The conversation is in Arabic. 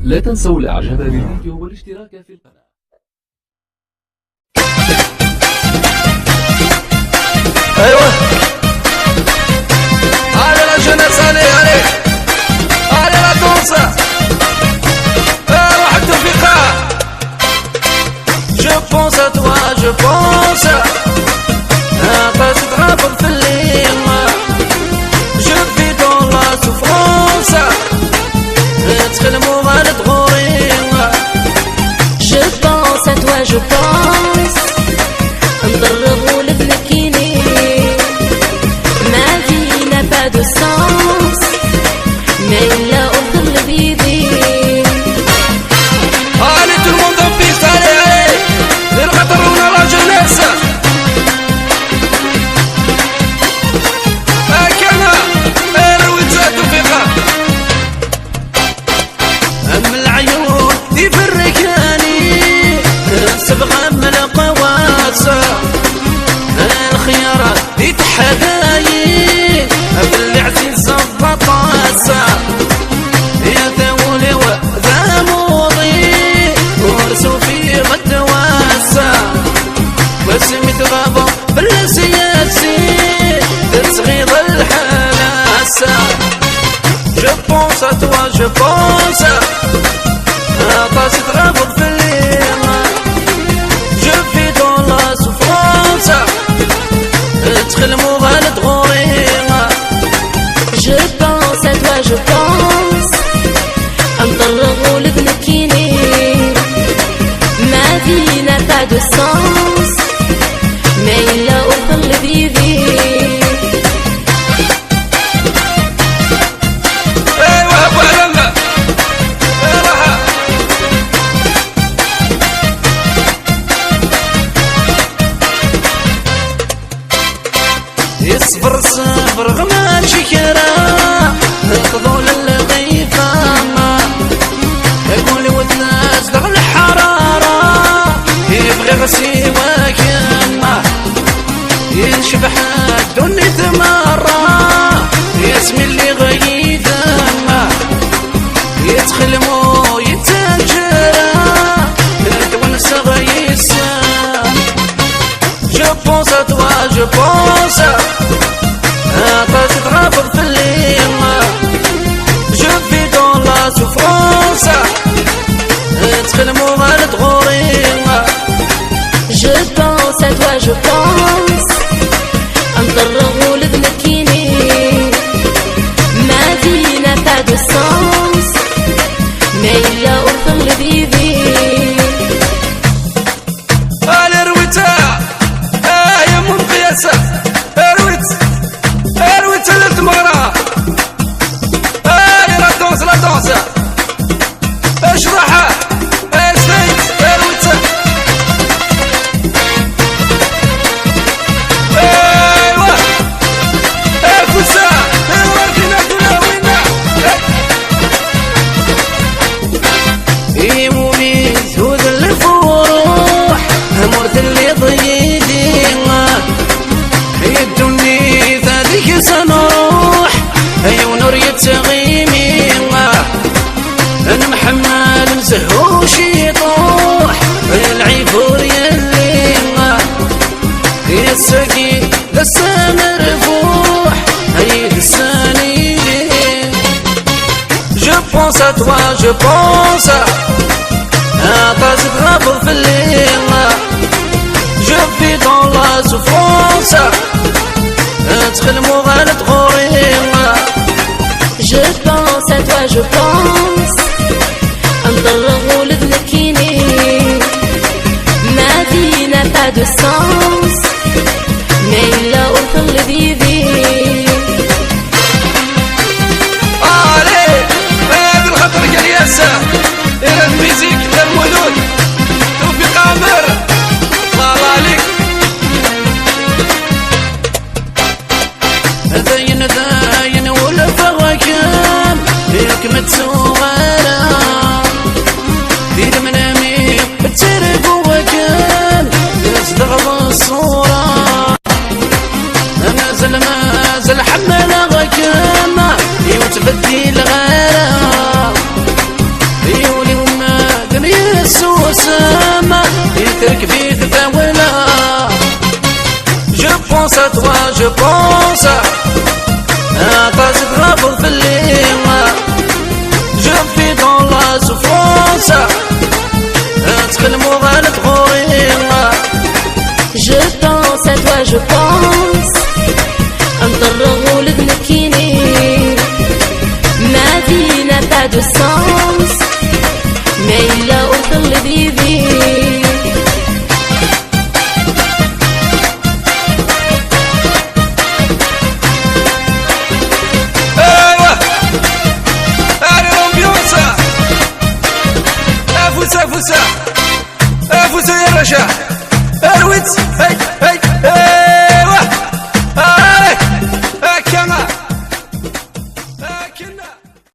لا تنسوا الاعجاب بالفيديو والاشتراك في القناة. ايوه allez la jeunesse allez la danse روح التوفيقة je pense à toi je pense pas se trapper في الليل je vis dans la souffrance تخلمو غنتغوري je pense à toi je pense نضربو لبنكيني ما vie n'a pas de sens mais il a أفضل بيدي. allez tout le monde en piste allez للخطر ولا لا جناس هكذا الرويتات توفيقة أم العيون يفركاني سبغة من القواسة الخيارات يتحداي في العزيز البطاسة يا ثولي وذا موضي ورسو في غد واسة واسمي تغابة بالسياسي تصغير الحلاسة je pense à toi je pense طاسي تغابط في الليل je vis dans la souffrance تخلمو غنتغوري je pense à toi je pense نضربو لبنكيني ما vie n'a pas de sens mais il a أفضل بيدي. ايوه ابو علمة راحة يصبر صبر غمان شكرا الفضول اللطيفة يقول وثناس دغ الحرارة يبغي غسي وكما ينشبح الدنيا ثمارة يسمي اللي غيثما يتخلمو يتنجرا تونس غيسا je pense à toi je pense طاسي تغابر في الليل je vis dans la souffrance تخلمو غنتغوري je pense à toi je pense نضربو لبنكيني ما vie n'a pas de sens mais il a أفضل بيدي. رويتها يا ممقياسة رويت للتمغرة لا دونس لا دونس اشرحها سيد رويتها ايوا فوسا وردنا كنا وينا يمومي سود الفروح مرت اللي ضيدي يبدوني ذلك سنروح ونور يتغيمي انا محمد مسهوش يطوح العيفور يلي يسقي لسه مرفوح هي لساني je pense à toi je pense طاسي تغابر في الليل je vis dans la souffrance تخلمو غنتغوري je pense à toi je pense نضربو لبنكيني ما vie n'a pas de sens mais il a أفضل بيدي. هذا الخطر قال ياسا إلى الميزيك للمولود توفيق عامر الله عليك داين ولا فغاكم ياك متسوغانا دير منامي تسرق وكان يصدغ الصورة أنا زل حمل غكام يوتبدي الغرام السوسمة يترك في تفاولا. Je pense à toi, je pense à ta grave fellina. Je vis dans la souffrance تخلمو غالب غورينا. Je pense à toi, je pense نضرغ ولد كيني. Ma vie n'a pas de sens mais il a autant le vivre. فوسا يا رجال